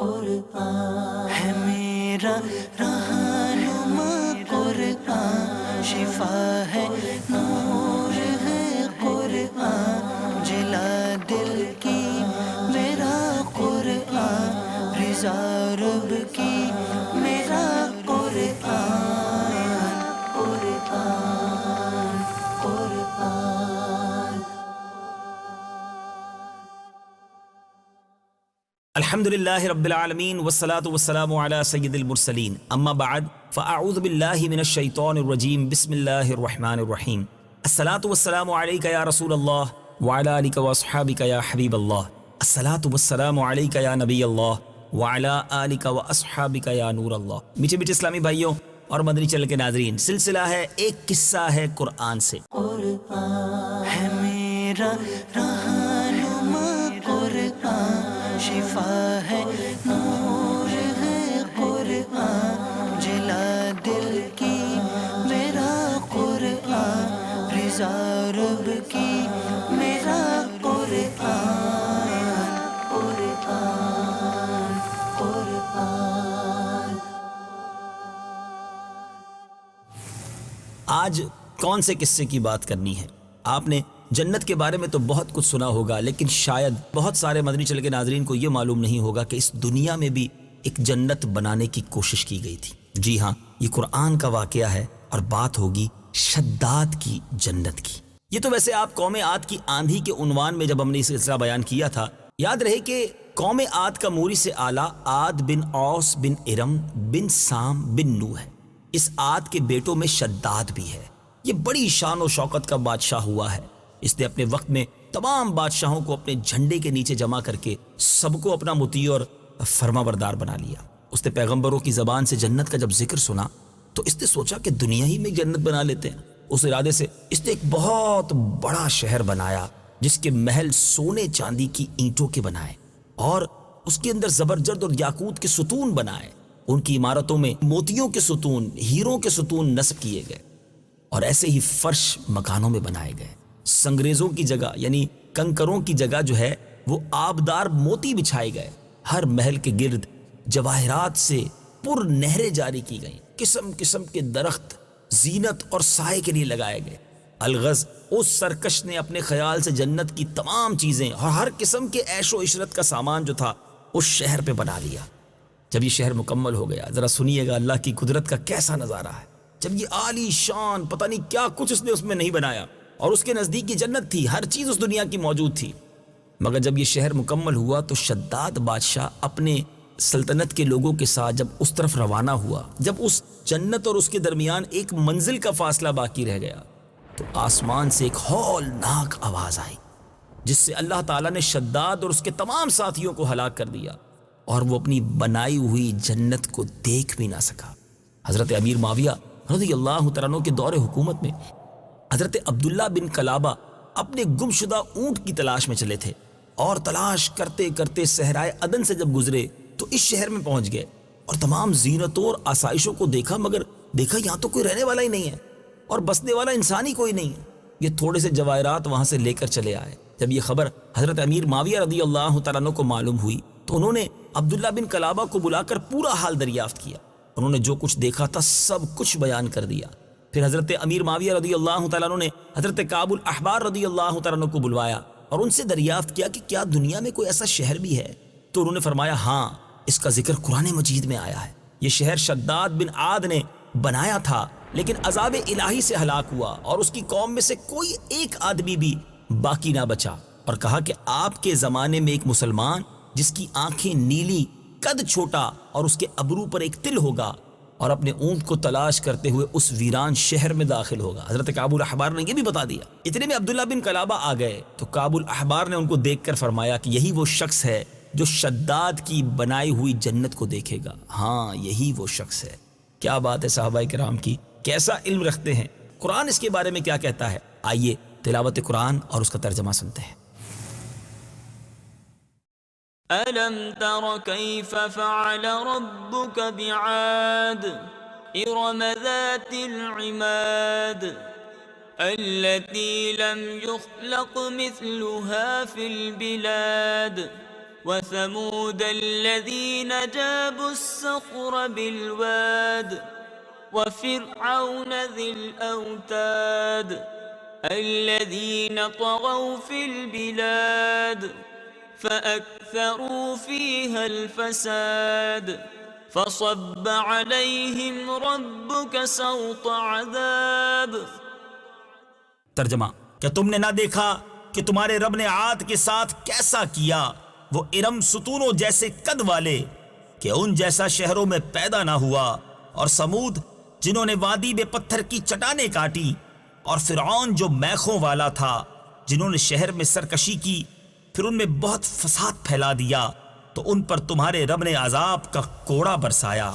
قرآن ہے میرا رہنما قرآن، شفا ہے نور ہے قرآن، جلا دل کی میرا قرآن، رضا رب کی میرا قرآن، قرآن قرآن۔ الحمدللہ رب العالمین والصلاة والسلام علی سید المرسلین، اما بعد فاعوذ باللہ من الشیطان الرجیم، بسم اللہ الرحمن الرحیم۔ الصلاة والسلام علیک یا رسول اللہ وعلی آلک واصحابک یا حبیب اللہ، الصلاة والسلام علیک یا نبی اللہ وعلی آلک واصحابک یا نور اللہ۔ میٹھے میٹھے اسلامی بھائیوں اور مدنی چینل کے ناظرین، سلسلہ ہے ایک قصہ ہے قرآن سے۔ قرآن ہے میرا رہنما قرآن، شفا ہے نور ہے قرآن، جلا دل کی میرا قرآن، رضا رب کی میرا قرآن، قرآن قرآن۔ آج کون سے قصے کی بات کرنی ہے؟ آپ نے جنت کے بارے میں تو بہت کچھ سنا ہوگا، لیکن شاید بہت سارے مدنی چینل کے ناظرین کو یہ معلوم نہیں ہوگا کہ اس دنیا میں بھی ایک جنت بنانے کی کوشش کی گئی تھی۔ جی ہاں، یہ قرآن کا واقعہ ہے اور بات ہوگی شداد کی جنت کی۔ یہ تو ویسے آپ قوم عاد کی آندھی کے عنوان میں جب ہم نے یہ سلسلہ بیان کیا تھا، یاد رہے کہ قوم عاد کا موری سے اعلیٰ عاد بن اوس بن ارم بن سام بن نو ہے۔ اس عاد کے بیٹوں میں شداد بھی ہے۔ یہ بڑی شان و شوکت کا بادشاہ ہوا ہے۔ اس نے اپنے وقت میں تمام بادشاہوں کو اپنے جھنڈے کے نیچے جمع کر کے سب کو اپنا مطیع اور فرما بردار بنا لیا۔ اس نے پیغمبروں کی زبان سے جنت کا جب ذکر سنا تو اس نے سوچا کہ دنیا ہی میں جنت بنا لیتے ہیں۔ اس ارادے سے اس نے ایک بہت بڑا شہر بنایا جس کے محل سونے چاندی کی اینٹوں کے بنائے اور اس کے اندر زبرجد اور یاقوت کے ستون بنائے۔ ان کی عمارتوں میں موتیوں کے ستون، ہیروں کے ستون نصب کیے گئے اور ایسے ہی فرش مکانوں میں بنائے گئے۔ سنگریزوں کی جگہ یعنی کنکروں کی جگہ جو ہے وہ آبدار موتی بچھائے گئے۔ ہر محل کے گرد جواہرات سے پر نہریں جاری کی گئیں۔ قسم قسم کے درخت زینت اور سائے کے لیے لگائے گئے۔ الغز اس سرکش نے اپنے خیال سے جنت کی تمام چیزیں اور ہر قسم کے عیش و عشرت کا سامان جو تھا اس شہر پہ بنا لیا۔ جب یہ شہر مکمل ہو گیا، ذرا سنیے گا اللہ کی قدرت کا کیسا نظارہ ہے۔ جب یہ عالی شان پتہ نہیں کیا کچھ اس نے اس میں نہیں بنایا، اور اس کے نزدیک یہ جنت تھی، ہر چیز اس دنیا کی موجود تھی، مگر جب یہ شہر مکمل ہوا تو شداد بادشاہ اپنے سلطنت کے لوگوں کے ساتھ جب اس طرف روانہ ہوا، جب اس جنت اور اس کے درمیان ایک منزل کا فاصلہ باقی رہ گیا تو آسمان سے ایک ہولناک آواز آئی جس سے اللہ تعالیٰ نے شداد اور اس کے تمام ساتھیوں کو ہلاک کر دیا اور وہ اپنی بنائی ہوئی جنت کو دیکھ بھی نہ سکا۔ حضرت امیر معاویہ رضی اللہ تعالیٰ عنہ کے دور حکومت میں حضرت عبداللہ بن کلابہ اپنے گمشدہ اونٹ کی تلاش میں چلے تھے اور تلاش کرتے کرتے صحرائے عدن سے جب گزرے تو اس شہر میں پہنچ گئے اور تمام زینتوں اور آسائشوں کو دیکھا، مگر دیکھا یہاں تو کوئی رہنے والا ہی نہیں ہے اور بسنے والا انسان ہی کوئی نہیں ہے۔ یہ تھوڑے سے جواہرات وہاں سے لے کر چلے آئے۔ جب یہ خبر حضرت امیر معاویہ رضی اللہ تعالیٰ عنہ کو معلوم ہوئی تو انہوں نے عبداللہ بن کلابہ کو بلا کر پورا حال دریافت کیا۔ انہوں نے جو کچھ دیکھا تھا سب کچھ بیان کر دیا۔ پھر حضرت امیر معاویہ رضی اللہ تعالیٰ عنہ نے حضرت کعب الاحبار رضی اللہ تعالیٰ عنہ کو بلوایا اور ان سے دریافت کیا کہ کیا دنیا میں کوئی ایسا شہر بھی ہے؟ تو انہوں نے فرمایا ہاں، اس کا ذکر قرآن مجید میں آیا ہے۔ یہ شہر شداد بن عاد نے بنایا تھا لیکن عذاب الہی سے ہلاک ہوا اور اس کی قوم میں سے کوئی ایک آدمی بھی باقی نہ بچا، اور کہا کہ آپ کے زمانے میں ایک مسلمان جس کی آنکھیں نیلی، قد چھوٹا اور اس کے ابرو پر ایک تل ہوگا اور اپنے اونٹ کو تلاش کرتے ہوئے اس ویران شہر میں داخل ہوگا۔ حضرت کعب الاحبار نے یہ بھی بتا دیا۔ اتنے میں عبداللہ بن کلابہ آ گئے تو کعب الاحبار نے ان کو دیکھ کر فرمایا کہ یہی وہ شخص ہے جو شداد کی بنائی ہوئی جنت کو دیکھے گا۔ ہاں، یہی وہ شخص ہے۔ کیا بات ہے صحابہ کرام کی، کیسا علم رکھتے ہیں۔ قرآن اس کے بارے میں کیا کہتا ہے؟ آئیے تلاوت قرآن اور اس کا ترجمہ سنتے ہیں۔ أَلَمْ تَرَ كَيْفَ فَعَلَ رَبُّكَ بِعَادٍ إِرَمَ ذَاتِ الْعِمَادِ الَّتِي لَمْ يُخْلَقْ مِثْلُهَا فِي الْبِلَادِ وثمود الذين جابوا الصخر بالواد وفرعون ذي الأوتاد الذين طغوا في البلاد فأكثروا فيها الفساد فصب عليهم ربك سوط عذاب. ترجمہ: کیا تم نے نہ دیکھا کہ تمہارے رب نے عاد کے ساتھ کیسا کیا؟ وہ ارم ستونوں جیسے قد والے کہ ان جیسا شہروں میں پیدا نہ ہوا، اور سمود جنہوں نے وادی میں پتھر کی چٹانیں کاٹی، اور فرعون جو میخوں والا تھا جنہوں نے شہر میں سرکشی کی، پھر ان میں بہت فساد پھیلا دیا، تو ان پر تمہارے رب نے عذاب کا کوڑا برسایا.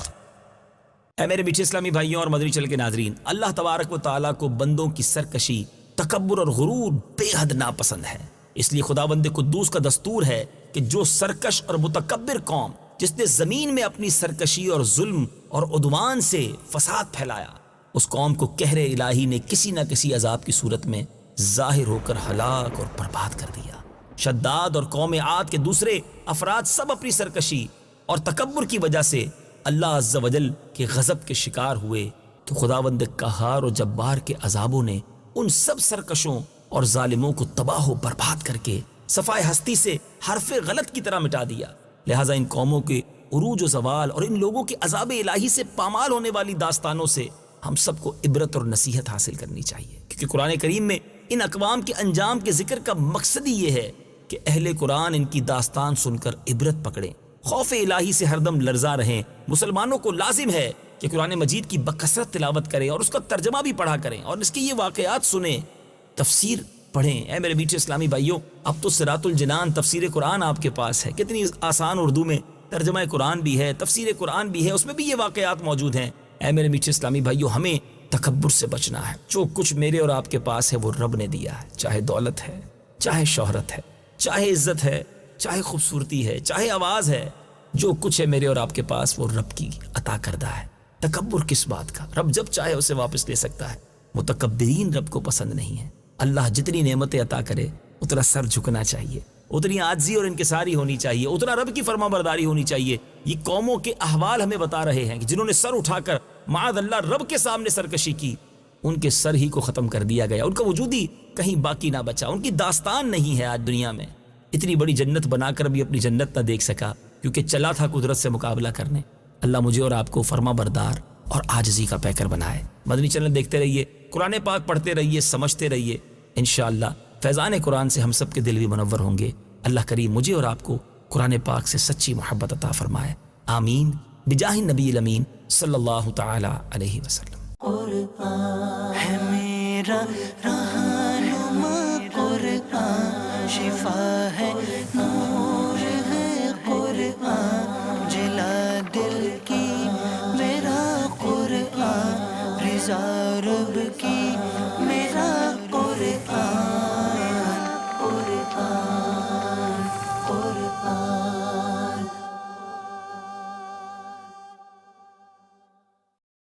اے میرے میٹھے اسلامی بھائیوں اور مدنی چینل کے ناظرین، اللہ تبارک و تعالیٰ کو بندوں کی سرکشی، تکبر اور غرور بے حد ناپسند ہے. اس لیے خداوند قدوس کا دستور ہے کہ جو سرکش اور متکبر قوم جس نے زمین میں اپنی سرکشی اور ظلم اور عدوان سے فساد پھیلایا، اس قوم کو قہر الہی نے کسی نہ کسی عذاب کی صورت میں ظاہر ہو کر ہلاک اور برباد کر دیا. شداد اور قوم عاد کے دوسرے افراد سب اپنی سرکشی اور تکبر کی وجہ سے اللہ عز و جل کے غضب کے شکار ہوئے، تو خداوند قہار اور جبار کے عذابوں نے ان سب سرکشوں اور ظالموں کو تباہ و برباد کر کے صفائے ہستی سے حرف غلط کی طرح مٹا دیا. لہٰذا ان قوموں کے عروج و زوال اور ان لوگوں کے عذاب الہی سے پامال ہونے والی داستانوں سے ہم سب کو عبرت اور نصیحت حاصل کرنی چاہیے، کیونکہ قرآن کریم میں ان اقوام کے انجام کے ذکر کا مقصد ہی یہ ہے کہ اہل قرآن ان کی داستان سن کر عبرت پکڑیں، خوف الہی سے ہر دم لرزا رہیں. مسلمانوں کو لازم ہے کہ قرآن مجید کی بکثرت تلاوت کریں اور اس کا ترجمہ بھی پڑھا کریں اور اس کی یہ واقعات سنیں، تفسیر پڑھیں. اے میرے میٹھے اسلامی بھائیوں، اب تو صراط الجنان تفسیر قرآن آپ کے پاس ہے، کتنی آسان اردو میں ترجمہ قرآن بھی ہے، تفسیر قرآن بھی ہے، اس میں بھی یہ واقعات موجود ہیں. اے میرے میٹھے اسلامی بھائیوں، ہمیں تکبر سے بچنا ہے. جو کچھ میرے اور آپ کے پاس ہے وہ رب نے دیا ہے، چاہے دولت ہے، چاہے شہرت ہے، چاہے عزت ہے، چاہے خوبصورتی ہے، چاہے آواز ہے، جو کچھ ہے میرے اور آپ کے پاس وہ رب کی عطا کردہ ہے. تکبر کس بات کا؟ رب جب چاہے اسے واپس لے سکتا ہے. متکبرین رب کو پسند نہیں ہے. اللہ جتنی نعمتیں عطا کرے اتنا سر جھکنا چاہیے، اتنی عاجزی اور انکساری ہونی چاہیے، اتنا رب کی فرما برداری ہونی چاہیے. یہ قوموں کے احوال ہمیں بتا رہے ہیں کہ جنہوں نے سر اٹھا کر معاذ اللہ رب کے سامنے سرکشی کی، ان کے سر ہی کو ختم کر دیا گیا، ان کا وجود ہی کہیں باقی نہ بچا، ان کی داستان نہیں ہے آج دنیا میں. اتنی بڑی جنت بنا کر بھی اپنی جنت نہ دیکھ سکا کیونکہ چلا تھا قدرت سے مقابلہ کرنے. اللہ مجھے اور آپ کو فرما بردار اور عاجزی کا پیکر بنائے. مدنی چینل دیکھتے رہیے، قرآن پاک پڑھتے رہیے، سمجھتے رہیے. انشاءاللہ فیضان قرآن سے ہم سب کے دل بھی منور ہوں گے. اللہ کریم مجھے اور آپ کو قرآن پاک سے سچی محبت عطا فرمائے. آمین بجاہ النبی الامین صلی اللہ تعالی علیہ وسلم. قرآن ہے میرا رہنما، قرآن شفا ہے نور